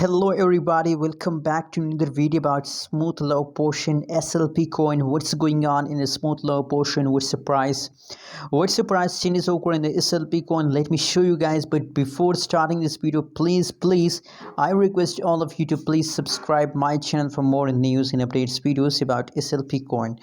Hello everybody, welcome back to another video about smooth low portion SLP coin. What's going on in the smooth low portion? What's the price changes occur in the SLP coin? Let me show you guys. But before starting this video, please I request all of you to please subscribe my channel for more news and updates videos about SLP coin.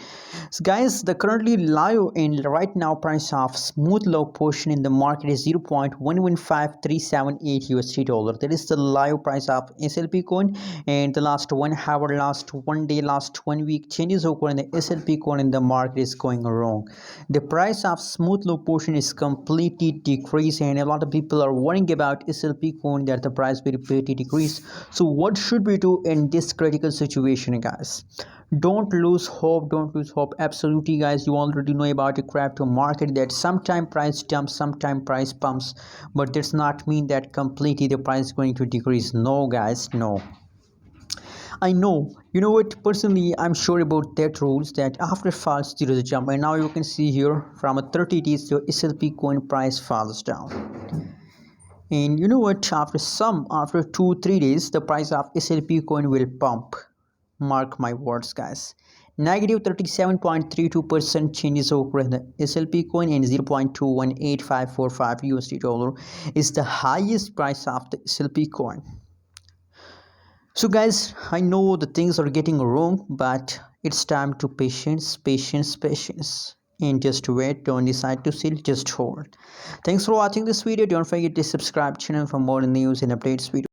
So guys, the currently live and right now price of smooth low portion in the market is 0.115378 USD dollar. That is the live price of SLP coin, and the last 1 hour, last 1 day, last 1 week changes occur in the SLP coin in the market is going wrong. The price of smooth low portion is completely decreased, and a lot of people are worrying about SLP coin that the price will pretty decrease. So what should we do in this critical situation, guys? Don't lose hope, absolutely guys. You already know about the crypto market that sometime price jumps, sometime price pumps, but does not mean that completely the price is going to decrease. No guys, no. I know, you know what, personally I'm sure about that rules that after falls there is a jump, and now you can see here from a 30 days the SLP coin price falls down. And you know what, after 2-3 days the price of SLP coin will pump. Mark my words, guys. Negative 37.32% changes occur in the SLP coin, and 0.218545 USD dollar is the highest price of the SLP coin. So guys, I know the things are getting wrong, but it's time to patience, and just wait. Don't decide to sell, just hold. Thanks for watching this video. Don't forget to subscribe channel for more news and updates video.